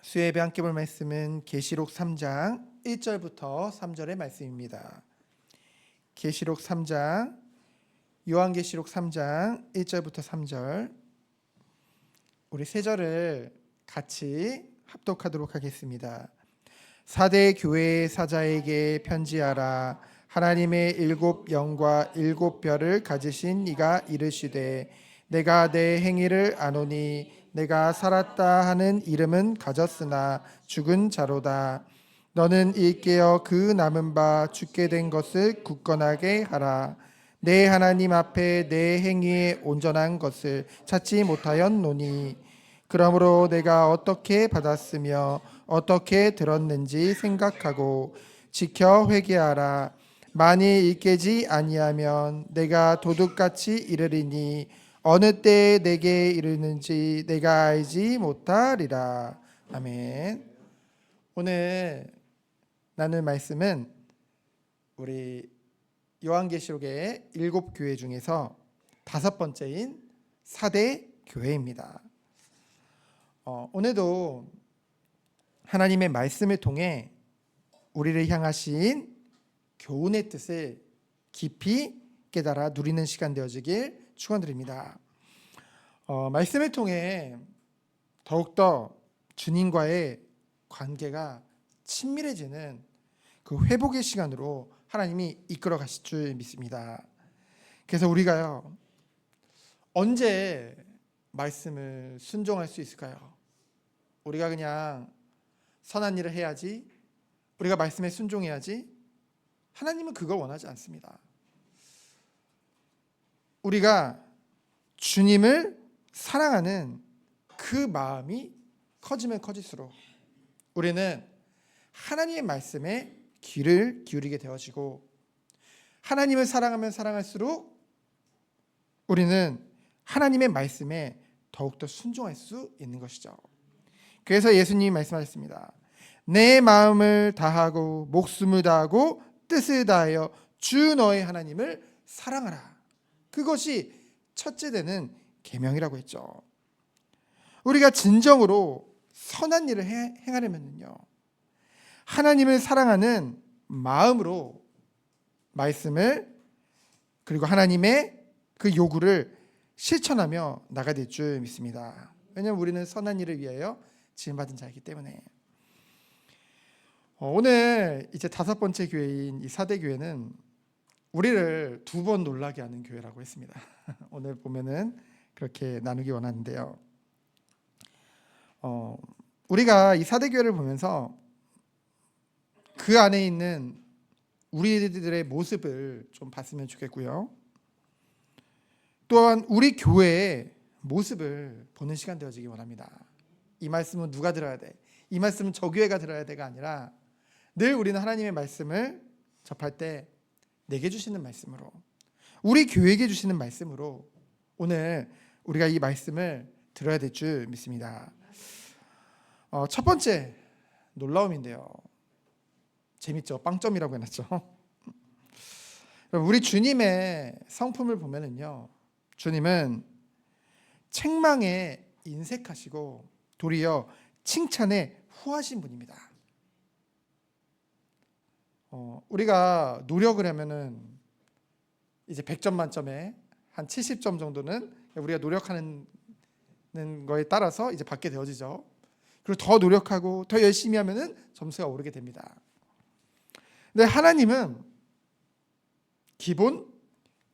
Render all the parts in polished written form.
수요예배 함께 볼 말씀은 계시록 3장 1절부터 3절의 말씀입니다. 계시록 3장, 요한계시록 3장 1절부터 3절, 우리 세 절을 같이 합독하도록 하겠습니다. 사대 교회의 사자에게 편지하라. 하나님의 일곱 영과 일곱 별을 가지신 이가 이르시되 내가 내 행위를 아노니 내가 살았다 하는 이름은 가졌으나 죽은 자로다. 너는 일깨어 그 남은 바 죽게 된 것을 굳건하게 하라. 내 하나님 앞에 내 행위에 온전한 것을 찾지 못하였노니 그러므로 내가 어떻게 받았으며 어떻게 들었는지 생각하고 지켜 회개하라. 만일 일깨지 아니하면 내가 도둑같이 이르리니 어느 때에 내게 이르는지 내가 알지 못하리라. 아멘. 오늘 나눌 말씀은 우리 요한계시록의 7교회 중에서 5번째인 사대 교회입니다. 오늘도 하나님의 말씀을 통해 우리를 향하신 교훈의 뜻을 깊이 깨달아 누리는 시간 되어지길 축원드립니다. 말씀을 통해 더욱더 주님과의 관계가 친밀해지는 그 회복의 시간으로 하나님이 이끌어 가실 줄 믿습니다. 그래서 우리가요, 언제 말씀을 순종할 수 있을까요? 우리가 그냥 선한 일을 해야지, 우리가 말씀에 순종해야지, 하나님은 그걸 원하지 않습니다. 우리가 주님을 사랑하는 그 마음이 커지면 커질수록 우리는 하나님의 말씀에 귀를 기울이게 되어지고, 하나님을 사랑하면 사랑할수록 우리는 하나님의 말씀에 더욱더 순종할 수 있는 것이죠. 그래서 예수님이 말씀하셨습니다. 내 마음을 다하고 목숨을 다하고 뜻을 다하여 주 너의 하나님을 사랑하라. 그것이 첫째 되는 계명이라고 했죠. 우리가 진정으로 선한 일을 행하려면요, 하나님을 사랑하는 마음으로 말씀을, 그리고 하나님의 그 요구를 실천하며 나가야 될 줄 믿습니다. 왜냐하면 우리는 선한 일을 위하여 지음받은 자이기 때문에. 오늘 이제 5번째 교회인 이 사대 교회는 우리를 2번 놀라게 하는 교회라고 했습니다. 오늘 보면은 그렇게 나누기 원하는데요. 우리가 이 사대 교회를 보면서 그 안에 있는 우리들의 모습을 좀 봤으면 좋겠고요. 또한 우리 교회의 모습을 보는 시간 되어지기 원합니다. 이 말씀은 누가 들어야 돼? 이 말씀은 저 교회가 들어야 돼가 아니라 늘 우리는 하나님의 말씀을 접할 때 내게 주시는 말씀으로, 우리 교회에게 주시는 말씀으로 오늘 우리가 이 말씀을 들어야 될 줄 믿습니다. 첫 번째 놀라움인데요. 재밌죠? 빵점이라고 해놨죠. 우리 주님의 성품을 보면은요, 주님은 책망에 인색하시고 도리어 칭찬에 후하신 분입니다. 우리가 노력을 하면은 이제 100점 만점에 한 70점 정도는 우리가 노력하는 거에 따라서 이제 받게 되어지죠. 그리고 더 노력하고 더 열심히 하면은 점수가 오르게 됩니다. 근데 하나님은 기본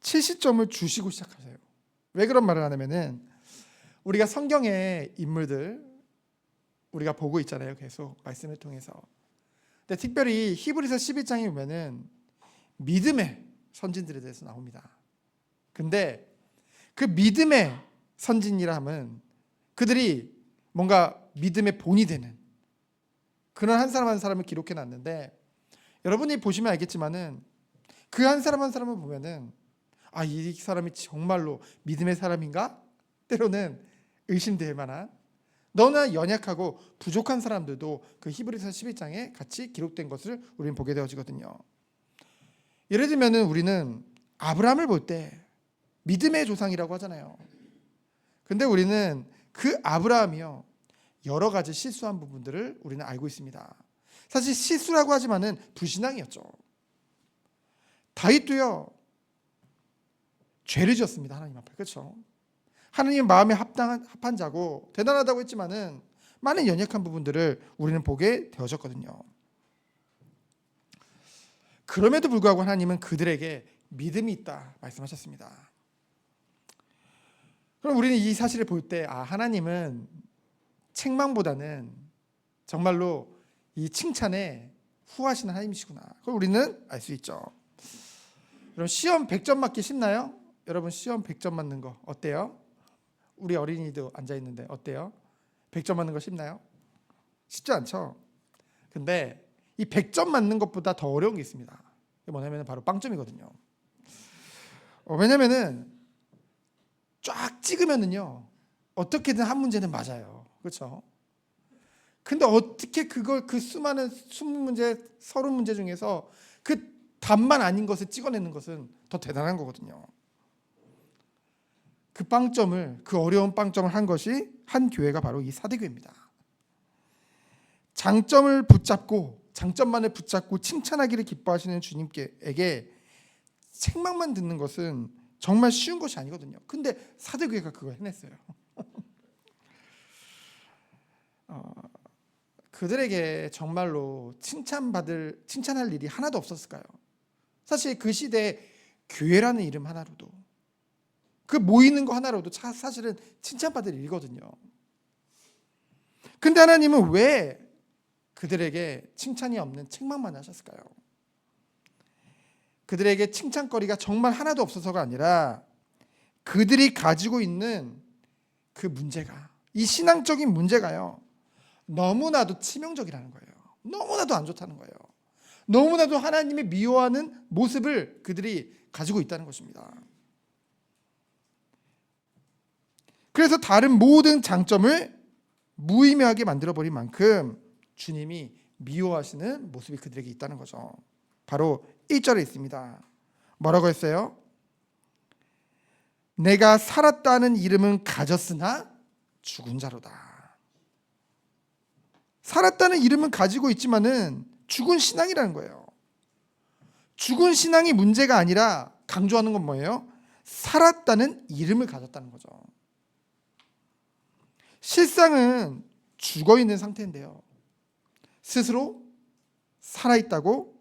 70점을 주시고 시작하세요. 왜 그런 말을 하냐면은 우리가 성경의 인물들 우리가 보고 있잖아요. 계속 말씀을 통해서. 근데 특별히 히브리서 11장에 보면은 믿음의 선진들에 대해서 나옵니다. 근데 그 믿음의 선진이라 함은 그들이 뭔가 믿음의 본이 되는 그런 한 사람 한 사람을 기록해 놨는데, 여러분이 보시면 알겠지만은 그 한 사람 한 사람을 보면은 이 사람이 정말로 믿음의 사람인가? 때로는 의심될 만한 너무나 연약하고 부족한 사람들도 그 히브리서 11장에 같이 기록된 것을 우리는 보게 되어지거든요. 예를 들면은 우리는 아브라함을 볼 때 믿음의 조상이라고 하잖아요. 근데 우리는 그 아브라함이요, 여러 가지 실수한 부분들을 우리는 알고 있습니다. 사실 실수라고 하지만은 불신앙이었죠. 다윗도요, 죄를 지었습니다. 하나님 앞에. 그렇죠? 하나님 마음에 합한 자고 대단하다고 했지만은 많은 연약한 부분들을 우리는 보게 되어졌거든요. 그럼에도 불구하고 하나님은 그들에게 믿음이 있다 말씀하셨습니다. 그럼 우리는 이 사실을 볼 때 하나님은 책망보다는 정말로 이 칭찬에 후하시는 하나님이시구나. 그걸 우리는 알 수 있죠. 여러분 시험 100점 맞기 쉽나요? 여러분 시험 100점 맞는 거 어때요? 우리 어린이도 앉아있는데 어때요? 100점 맞는 거 쉽나요? 쉽지 않죠. 근데 이 100점 맞는 것보다 더 어려운 게 있습니다. 그게 뭐냐면 바로 빵점이거든요. 왜냐면은 쫙 찍으면은요 어떻게든 한 문제는 맞아요. 그렇죠? 근데 어떻게 그걸 그 수많은 20문제, 30문제 중에서 그 답만 아닌 것을 찍어내는 것은 더 대단한 거거든요. 그 빵점을, 그 어려운 빵점을 한 것이 한 교회가 바로 이 사대교회입니다. 장점만을 붙잡고 칭찬하기를 기뻐하시는 주님께게 책망만 듣는 것은 정말 쉬운 것이 아니거든요. 근데 사대교회가 그걸 해냈어요. 그들에게 정말로 칭찬할 일이 하나도 없었을까요? 사실 그 시대에 교회라는 이름 하나로도, 그 모이는 거 하나로도 사실은 칭찬받을 일이거든요. 근데 하나님은 왜 그들에게 칭찬이 없는 책망만 하셨을까요? 그들에게 칭찬거리가 정말 하나도 없어서가 아니라 그들이 가지고 있는 그 문제가, 이 신앙적인 문제가요 너무나도 치명적이라는 거예요. 너무나도 안 좋다는 거예요. 너무나도 하나님이 미워하는 모습을 그들이 가지고 있다는 것입니다. 그래서 다른 모든 장점을 무의미하게 만들어버린 만큼 주님이 미워하시는 모습이 그들에게 있다는 거죠. 바로 1절에 있습니다. 뭐라고 했어요? 내가 살았다는 이름은 가졌으나 죽은 자로다. 살았다는 이름은 가지고 있지만은 죽은 신앙이라는 거예요. 죽은 신앙이 문제가 아니라 강조하는 건 뭐예요? 살았다는 이름을 가졌다는 거죠. 실상은 죽어 있는 상태인데요, 스스로 살아있다고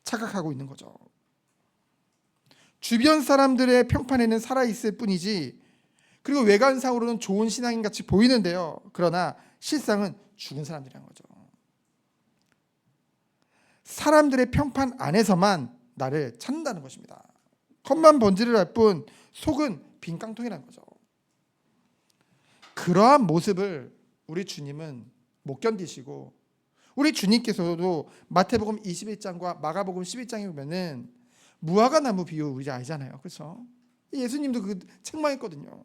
착각하고 있는 거죠. 주변 사람들의 평판에는 살아있을 뿐이지, 그리고 외관상으로는 좋은 신앙인 같이 보이는데요, 그러나 실상은 죽은 사람들이라는 거죠. 사람들의 평판 안에서만 나를 찾는다는 것입니다. 겉만 번지를 할 뿐 속은 빈 깡통이라는 거죠. 그러한 모습을 우리 주님은 못 견디시고, 우리 주님께서도 마태복음 21장과 마가복음 11장에 보면은 무화과 나무 비유 우리 알잖아요. 그렇죠? 예수님도 그 책망했거든요.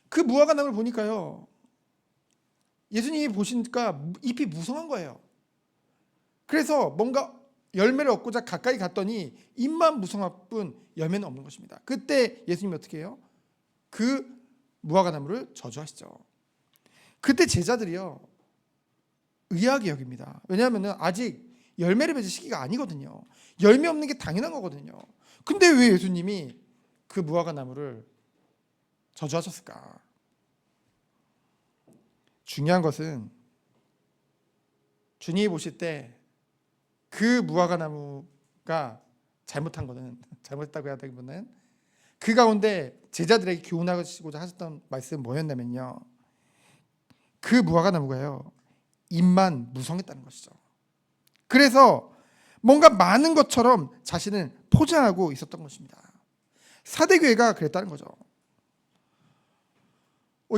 그 무화과 나무를 보니까요, 예수님이 보시니까 잎이 무성한 거예요. 그래서 뭔가 열매를 얻고자 가까이 갔더니 잎만 무성할 뿐 열매는 없는 것입니다. 그때 예수님이 어떻게 해요? 그 무화과 나무를 저주하시죠. 그때 제자들이요 의아하게 여깁니다. 왜냐하면 아직 열매를 맺을 시기가 아니거든요. 열매 없는 게 당연한 거거든요. 근데 왜 예수님이 그 무화과 나무를 저주하셨을까? 중요한 것은 주님이 보실 때 그 무화과 나무가 잘못했다고 해야 되기보다는 그 가운데 제자들에게 교훈하시고자 하셨던 말씀은 뭐였냐면요, 그 무화과 나무가요 잎만 무성했다는 것이죠. 그래서 뭔가 많은 것처럼 자신을 포장하고 있었던 것입니다. 사대교회가 그랬다는 거죠.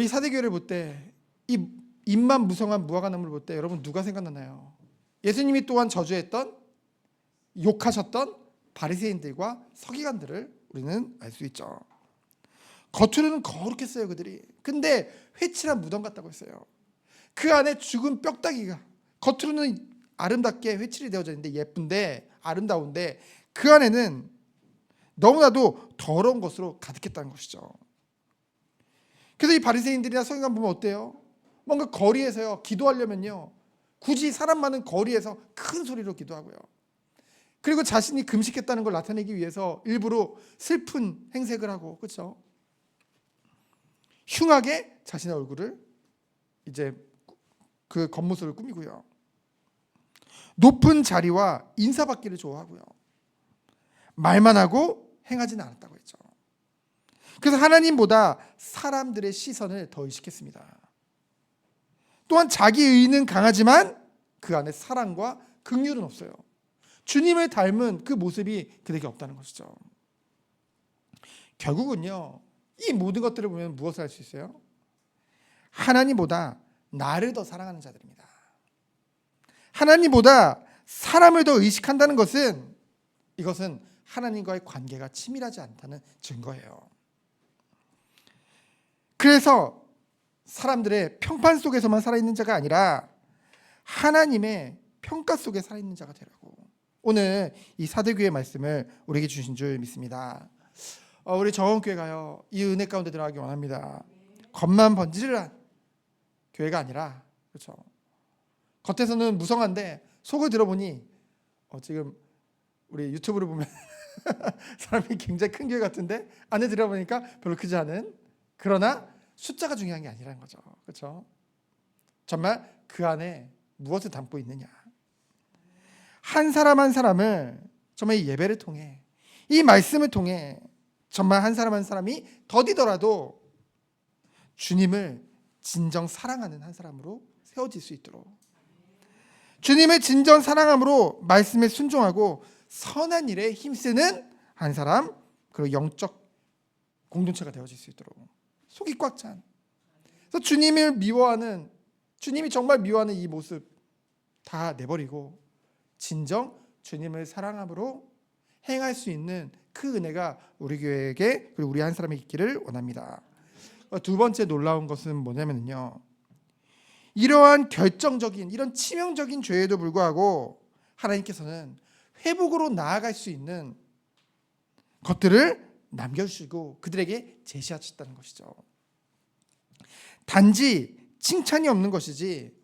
이 사대교회를 볼 때, 이 잎만 무성한 무화과 나무를 볼 때 여러분 누가 생각나나요? 예수님이 또한 저주했던, 욕하셨던 바리새인들과 서기관들을 우리는 알 수 있죠. 겉으로는 거룩했어요 그들이. 근데 회칠한 무덤 같다고 했어요. 그 안에 죽은 뼈다귀가, 겉으로는 아름답게 회칠이 되어져 있는데 예쁜데 아름다운데 그 안에는 너무나도 더러운 것으로 가득했다는 것이죠. 그래서 이 바리새인들이나 서기관 보면 어때요? 뭔가 거리에서요 기도하려면요 굳이 사람 많은 거리에서 큰 소리로 기도하고요. 그리고 자신이 금식했다는 걸 나타내기 위해서 일부러 슬픈 행색을 하고, 그렇죠? 흉하게 자신의 얼굴을 이제 그 겉모습을 꾸미고요. 높은 자리와 인사받기를 좋아하고요. 말만 하고 행하지는 않았다고 했죠. 그래서 하나님보다 사람들의 시선을 더 의식했습니다. 또한 자기 의는 강하지만 그 안에 사랑과 긍휼은 없어요. 주님을 닮은 그 모습이 그에게 없다는 것이죠. 결국은요, 이 모든 것들을 보면 무엇을 할 수 있어요? 하나님보다 나를 더 사랑하는 자들입니다. 하나님보다 사람을 더 의식한다는 것은, 이것은 하나님과의 관계가 치밀하지 않다는 증거예요. 그래서 사람들의 평판 속에서만 살아있는 자가 아니라 하나님의 평가 속에 살아있는 자가 되라고, 오늘 이 사대교회 말씀을 우리에게 주신 줄 믿습니다. 우리 정원교회가요, 이 은혜 가운데 들어가기 원합니다. 겉만 번지르르한 교회가 아니라, 그렇죠? 겉에서는 무성한데 속을 들어보니 지금 우리 유튜브를 보면 사람이 굉장히 큰 교회 같은데 안에 들어보니까 별로 크지 않은, 그러나 숫자가 중요한 게 아니라는 거죠. 그렇죠? 정말 그 안에 무엇을 담고 있느냐. 한 사람 한 사람을 정말 이 예배를 통해, 이 말씀을 통해 정말 한 사람 한 사람이 더디더라도 주님을 진정 사랑하는 한 사람으로 세워질 수 있도록, 주님을 진정 사랑함으로 말씀에 순종하고 선한 일에 힘쓰는 한 사람, 그리고 영적 공동체가 되어질 수 있도록, 속이 꽉 찬, 그래서 주님을 미워하는, 주님이 정말 미워하는 이 모습 다 내버리고 진정 주님을 사랑함으로 행할 수 있는 그 은혜가 우리 교회에게, 그리고 우리 한 사람에게 있기를 원합니다. 두 번째 놀라운 것은 뭐냐면요, 이러한 결정적인, 이런 치명적인 죄에도 불구하고 하나님께서는 회복으로 나아갈 수 있는 것들을 남겨주시고 그들에게 제시하셨다는 것이죠. 단지 칭찬이 없는 것이지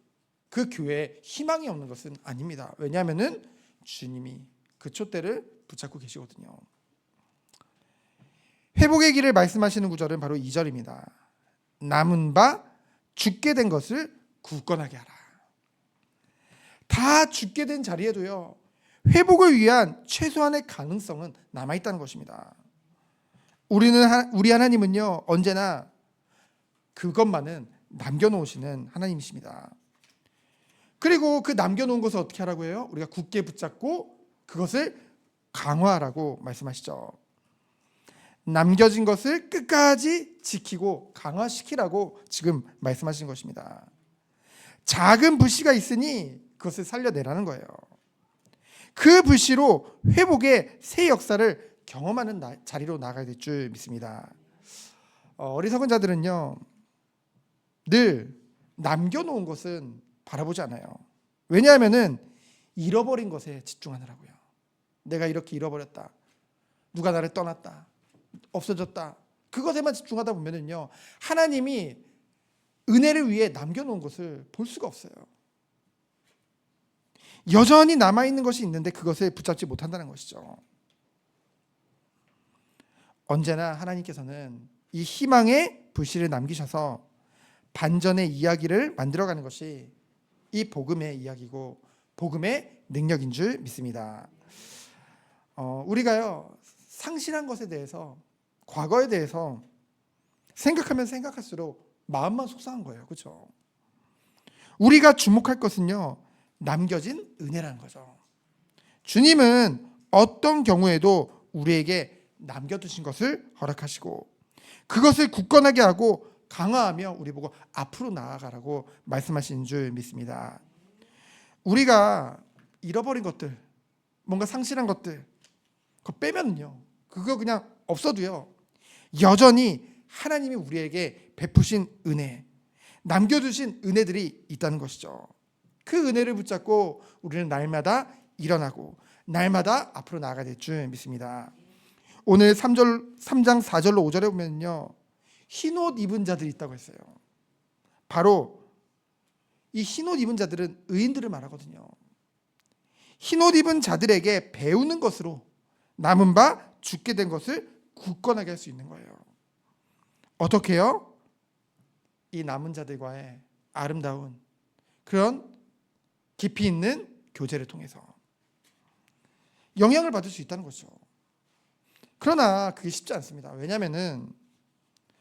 그 교회에 희망이 없는 것은 아닙니다. 왜냐하면 주님이 그 촛대를 붙잡고 계시거든요. 회복의 길을 말씀하시는 구절은 바로 2절입니다. 남은 바 죽게 된 것을 굳건하게 하라. 다 죽게 된 자리에도요, 회복을 위한 최소한의 가능성은 남아있다는 것입니다. 우리 하나님은요, 언제나 그것만은 남겨놓으시는 하나님이십니다. 그리고 그 남겨놓은 것을 어떻게 하라고 해요? 우리가 굳게 붙잡고 그것을 강화하라고 말씀하시죠. 남겨진 것을 끝까지 지키고 강화시키라고 지금 말씀하신 것입니다. 작은 불씨가 있으니 그것을 살려내라는 거예요. 그 불씨로 회복의 새 역사를 경험하는 자리로 나아가야 될 줄 믿습니다. 어리석은 자들은요, 늘 남겨놓은 것은 바라보지 않아요. 왜냐하면 잃어버린 것에 집중하느라고요. 내가 이렇게 잃어버렸다, 누가 나를 떠났다, 없어졌다, 그것에만 집중하다 보면은요, 하나님이 은혜를 위해 남겨놓은 것을 볼 수가 없어요. 여전히 남아있는 것이 있는데 그것을 붙잡지 못한다는 것이죠. 언제나 하나님께서는 이 희망의 불씨를 남기셔서 반전의 이야기를 만들어가는 것이 이 복음의 이야기고 복음의 능력인 줄 믿습니다. 우리가요, 상실한 것에 대해서, 과거에 대해서 생각하면 생각할수록 마음만 속상한 거예요. 그렇죠? 우리가 주목할 것은요, 남겨진 은혜라는 거죠. 주님은 어떤 경우에도 우리에게 남겨두신 것을 허락하시고 그것을 굳건하게 하고 강화하며 우리 보고 앞으로 나아가라고 말씀하시는 줄 믿습니다. 우리가 잃어버린 것들, 뭔가 상실한 것들, 그거 빼면요, 그거 그냥 없어도요, 여전히 하나님이 우리에게 베푸신 은혜, 남겨두신 은혜들이 있다는 것이죠. 그 은혜를 붙잡고 우리는 날마다 일어나고 날마다 앞으로 나아가야 될 줄 믿습니다. 오늘 3장 4절로 5절에 보면요, 흰옷 입은 자들이 있다고 했어요. 바로 이 흰옷 입은 자들은 의인들을 말하거든요. 흰옷 입은 자들에게 배우는 것으로 남은 바 죽게 된 것을 굳건하게 할 수 있는 거예요. 어떻게요? 이 남은 자들과의 아름다운 그런 깊이 있는 교제를 통해서 영향을 받을 수 있다는 거죠. 그러나 그게 쉽지 않습니다. 왜냐하면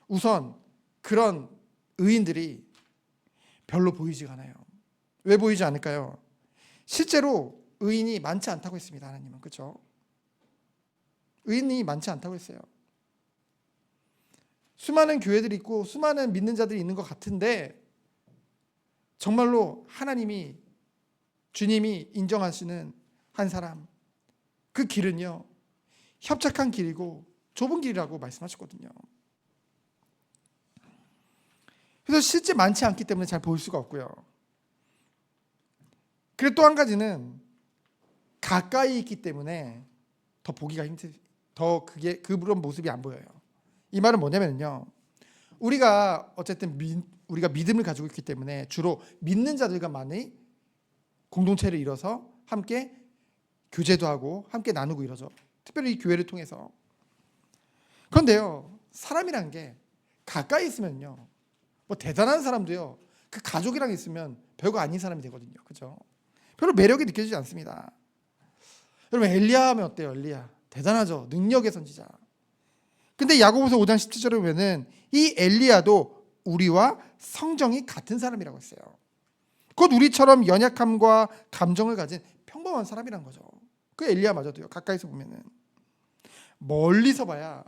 우선 그런 의인들이 별로 보이지가 않아요. 왜 보이지 않을까요? 실제로 의인이 많지 않다고 했습니다. 하나님은. 그렇죠? 의인이 많지 않다고 했어요. 수많은 교회들이 있고 수많은 믿는 자들이 있는 것 같은데 정말로 하나님이 주님이 인정하시는 한 사람, 그 길은요 협착한 길이고 좁은 길이라고 말씀하셨거든요. 그래서 실제 많지 않기 때문에 잘 보일 수가 없고요. 그리고 또 한 가지는 가까이 있기 때문에 더 보기가 더 그런 모습이 안 보여요. 이 말은 뭐냐면요, 우리가 어쨌든 우리가 믿음을 가지고 있기 때문에 주로 믿는 자들과 많이 공동체를 이뤄서 함께 교제도 하고 함께 나누고 이러죠. 특별히 이 교회를 통해서. 그런데요, 사람이란 게 가까이 있으면요, 뭐 대단한 사람도요, 그 가족이랑 있으면 별거 아닌 사람이 되거든요. 그죠? 별로 매력이 느껴지지 않습니다. 여러분, 엘리야 하면 어때요? 엘리야 대단하죠. 능력의 선지자. 근데 야고보서 5장 17절에 보면은 이 엘리야도 우리와 성정이 같은 사람이라고 했어요. 곧 우리처럼 연약함과 감정을 가진 평범한 사람이란 거죠. 그 엘리야마저도요, 가까이서 보면은 멀리서 봐야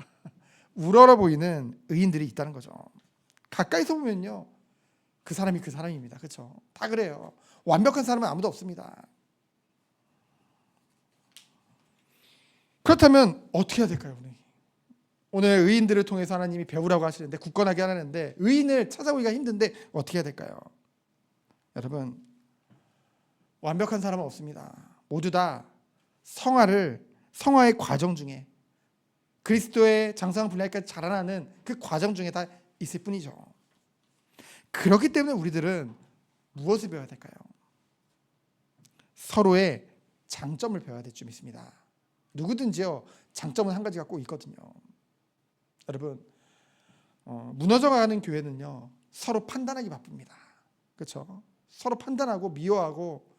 우러러 보이는 의인들이 있다는 거죠. 가까이서 보면요, 그 사람이 그 사람입니다. 그렇죠? 다 그래요. 완벽한 사람은 아무도 없습니다. 그렇다면 어떻게 해야 될까요? 오늘 의인들을 통해서 하나님이 배우라고 하시는데, 굳건하게 하라는데 의인을 찾아보기가 힘든데 어떻게 해야 될까요? 여러분, 완벽한 사람은 없습니다. 모두 다 성화의 과정 중에, 그리스도의 장성한 분량까지 자라나는 그 과정 중에 다 있을 뿐이죠. 그렇기 때문에 우리들은 무엇을 배워야 될까요? 서로의 장점을 배워야 될 줄 믿습니다. 누구든지요, 장점은 한 가지가 꼭 있거든요. 여러분, 무너져가는 교회는요, 서로 판단하기 바쁩니다. 그렇죠? 서로 판단하고 미워하고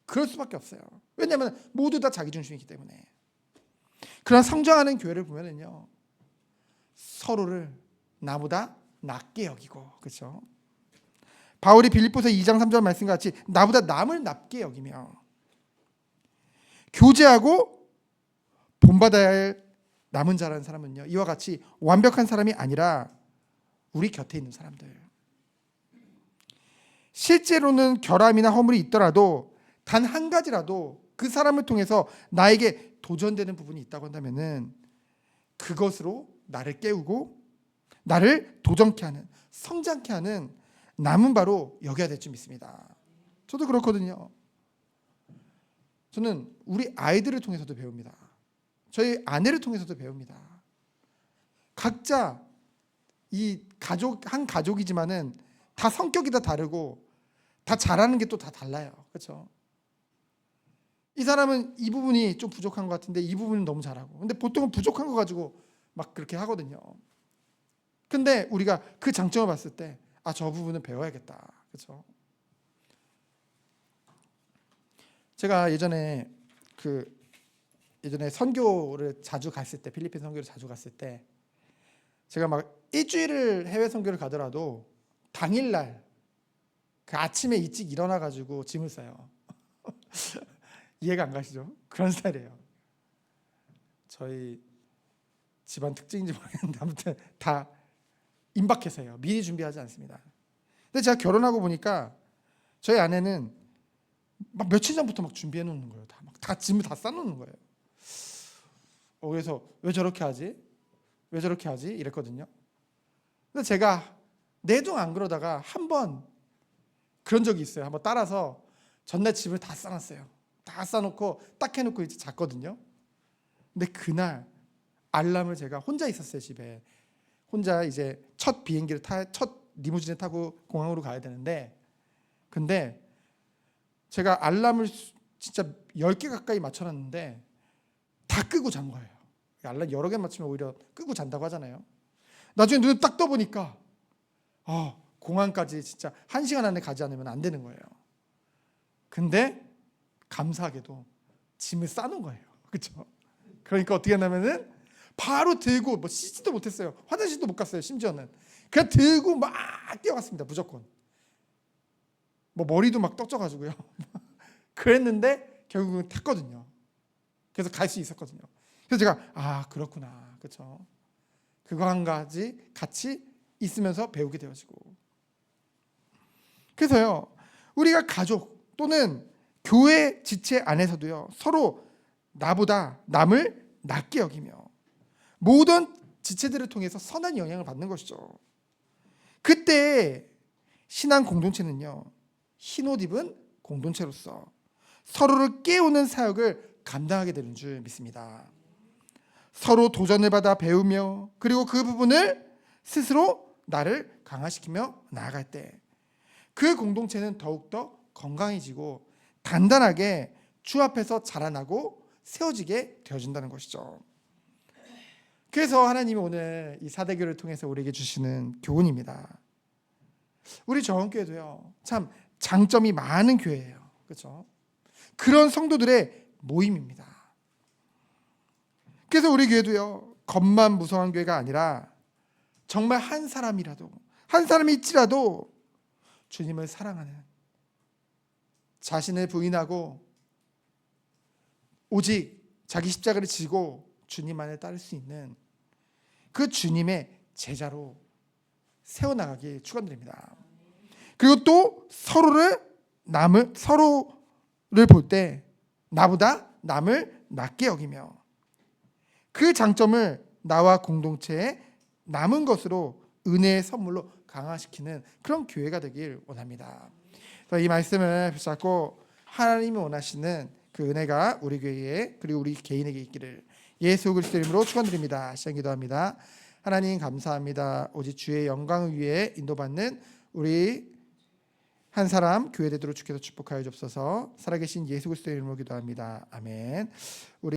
그럴 수밖에 없어요. 왜냐하면 모두 다 자기 중심이기 때문에. 그러나 성장하는 교회를 보면은요, 서로를 나보다 낮게 여기고, 그렇죠? 바울이 빌립보서 2장 3절 말씀과 같이 나보다 남을 낮게 여기며 교제하고 본받아야 할 남은 자라는 사람은요, 이와 같이 완벽한 사람이 아니라 우리 곁에 있는 사람들. 실제로는 결함이나 허물이 있더라도 단 한 가지라도 그 사람을 통해서 나에게 도전되는 부분이 있다고 한다면은 그것으로 나를 깨우고 나를 도전케 하는, 성장케 하는 남은 바로 여겨야 될 줄 믿습니다. 저도 그렇거든요. 저는 우리 아이들을 통해서도 배웁니다. 저희 아내를 통해서도 배웁니다. 각자 이 한 가족이지만은 다 성격이 다 다르고 다 잘하는 게 또 다 달라요. 그렇죠? 이 사람은 이 부분이 좀 부족한 것 같은데 이 부분은 너무 잘하고, 근데 보통은 부족한 거 가지고 막 그렇게 하거든요. 근데 우리가 그 장점을 봤을 때 저 부분은 배워야겠다. 그렇죠? 제가 예전에 선교를 자주 갔을 때, 필리핀 선교를 자주 갔을 때 제가 막 일주일을 해외 선교를 가더라도 당일날 그 아침에 일찍 일어나 가지고 짐을 싸요. 이해가 안 가시죠? 그런 스타일이에요. 저희 집안 특징인지 모르겠는데 아무튼 다 임박해서 해요. 미리 준비하지 않습니다. 근데 제가 결혼하고 보니까 저희 아내는 막 며칠 전부터 막 준비해 놓는 거예요. 다 짐을 다 싸놓는 거예요. 그래서 왜 저렇게 하지? 왜 저렇게 하지? 이랬거든요. 근데 제가 내동 안 그러다가 한번 그런 적이 있어요. 한번 따라서 전날 짐을 다 싸놨어요. 다 싸놓고 딱 해놓고 이제 잤거든요. 근데 그날 알람을, 제가 혼자 있었어요. 집에 혼자 이제 첫 리무진을 타고 공항으로 가야 되는데 근데 제가 알람을 진짜 10개 가까이 맞춰놨는데 다 끄고 잔 거예요. 알람 여러 개 맞추면 오히려 끄고 잔다고 하잖아요. 나중에 눈을 딱 떠보니까 공항까지 진짜 1시간 안에 가지 않으면 안 되는 거예요. 근데 감사하게도 짐을 싸놓은 거예요. 그렇죠? 그러니까 어떻게 했냐면은 바로 들고 뭐 씻지도 못했어요. 화장실도 못 갔어요. 심지어는 그냥 들고 막 뛰어갔습니다. 무조건. 뭐 머리도 막 떡져가지고요. 그랬는데 결국은 탔거든요. 그래서 갈 수 있었거든요. 그래서 제가 그렇구나, 그렇죠? 그거 한 가지 같이 있으면서 배우게 되어지고. 그래서요, 우리가 가족 또는 교회 지체 안에서도요, 서로 나보다 남을 낮게 여기며 모든 지체들을 통해서 선한 영향을 받는 것이죠. 그때 신앙 공동체는요, 흰옷 입은 공동체로서 서로를 깨우는 사역을 감당하게 되는 줄 믿습니다. 서로 도전을 받아 배우며 그리고 그 부분을 스스로 나를 강화시키며 나아갈 때 그 공동체는 더욱더 건강해지고 단단하게 주 앞에서 자라나고 세워지게 되어진다는 것이죠. 그래서 하나님이 오늘 이 사대교를 통해서 우리에게 주시는 교훈입니다. 우리 저원교회도요, 참 장점이 많은 교회예요. 그렇죠? 그런 성도들의 모임입니다. 그래서 우리 교회도요, 겉만 무성한 교회가 아니라 정말 한 사람이 있지라도 주님을 사랑하는, 자신을 부인하고 오직 자기 십자가를 지고 주님만을 따를 수 있는 그 주님의 제자로 세워나가길 축원드립니다. 그리고 또 서로를 볼 때 나보다 남을 낮게 여기며 그 장점을 나와 공동체의 남은 것으로 은혜의 선물로 강화시키는 그런 교회가 되길 원합니다. 이 말씀을 붙잡고 하나님이 원하시는 그 은혜가 우리 교회에 그리고 우리 개인에게 있기를 예수 그리스도의 이름으로 축원드립니다. 시간 기도합니다. 하나님 감사합니다. 오직 주의 영광을 위해 인도받는 우리 한 사람 교회 되도록 주께서 축복하여 주옵소서. 살아계신 예수 그리스도의 이름으로 기도합니다. 아멘. 우리